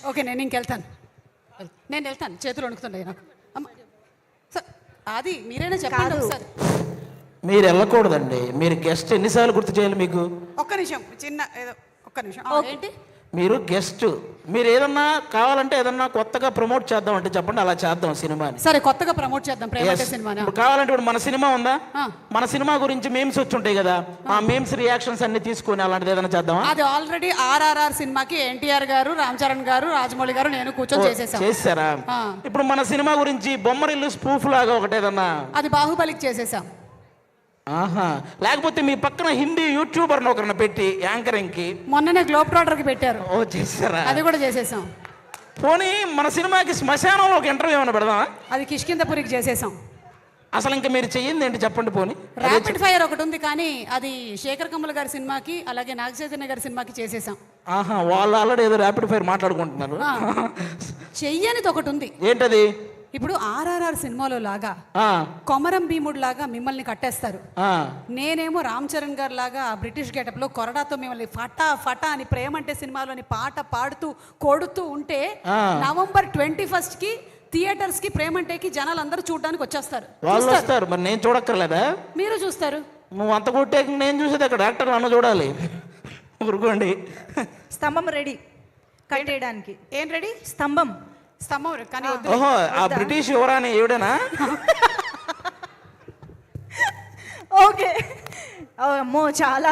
Okay, నేను ఇంకెళ్తాను. నేను వెళ్తాను, చేతులు వణుకుతున్నాయి నాకు. అమ్మ సార్, అది మీరైనా చెప్పండి ఒకసారి. మీరు వెళ్ళకూడదండి. మీరు గెస్ట్ ఎన్నిసార్లు గుర్తు చేయాలి మీకు? ఒక్క నిమిషం, చిన్న ఏదో ఒక్క నిమిషం. ఏంటి మీరు గెస్ట్, మీరు ఏదన్నా కావాలంటే ఏదన్నా కొత్తగా ప్రమోట్ చేద్దాం అంటే చెప్పండి, అలా చేద్దాం సినిమాని. సరే, కొత్తగా ప్రమోట్ చేద్దాం ప్రేమంటే సినిమాని. ఇప్పుడు కావాలంటే ఇప్పుడు మన సినిమా ఉందా, మన సినిమా గురించి మేమ్స్ వచ్చి ఉంటాయి కదా, ఆ మేమ్స్ రియాక్షన్స్ అన్ని తీసుకొని అలాంటిది ఏదైనా చేద్దామా? అది ఆల్రెడీ ఆర్ఆర్ఆర్ సినిమాకి ఎన్టీఆర్ గారు, రామ్ చరణ్ గారు, రాజమౌళి గారు, నేను కూర్చొని చేసారా? ఇప్పుడు మన సినిమా గురించి బొమ్మరిల్లు స్పూఫ్ లాగా ఒకటి ఏదన్నా, అది బాహుబలికి చేసేసాం. ఆహా, లేకపోతే మీ పక్కన హిందీ యూట్యూబర్ ఒకరిని పెట్టి యాంకరింగ్ కి మొన్ననే గ్లోబ్ ట్రాటర్ కి పెట్టారు. ఓ చేసారా? అది కూడా చేసేసాం. పోనీ మన సినిమాకి శ్మశానంలో ఒక ఇంటర్వ్యూ ఏమైనా పెడదామా? అది కిష్కిందపురికి చేసేసాం. అసలు ఇంకా మీరు చెయ్యింది ఏంటి చెప్పండి. పోనీ ర్యాపిడ్ ఫైర్ ఒకటి ఉంది, కానీ అది శేఖర్ కమ్ముల గారి సినిమాకి, అలాగే నాగ చైతన్య గారి సినిమాకి చేసేసాం. ఆహా, వాళ్ళు ఆల్రెడీ ఏదో ర్యాపిడ్ ఫైర్ మాట్లాడుకుంటున్నారు. చెయ్యనిది ఒకటి ఉంది. ఏంటది? ఇప్పుడు ఆర్ఆర్ఆర్ సినిమాలో లాగా కొమరం భీముడు లాగా మిమ్మల్ని కట్టేస్తారు. నేనేమో రామ్ చరణ్ గారు లాగా బ్రిటిష్ గెటప్ లో కొరడాతో మిమ్మల్ని ఫటా ఫటా అని ప్రేమంటే సినిమాలోని పాట పాడుతూ కొడుతూ ఉంటే November 21 కి థియేటర్స్ కి ప్రేమంటేకి జనాలు అందరూ చూడడానికి వచ్చేస్తారు. వాళ్ళు వస్తారు, మరి నేను చూడక్కర్లేదా? మీరు చూస్తారు. నువ్వు అంత కొట్టే నేను చూసేది అక్కడ డాక్టర్ అన్న చూడాలి. ఊరుకోండి. స్తంభం రెడీ కట్టేయడానికి. ఏం రెడీ? స్తంభం కానీ ఓహో, ఆ బ్రిటిష్ యువరాణి ఈవిడేనా? ఓకే, అమ్మో చాలా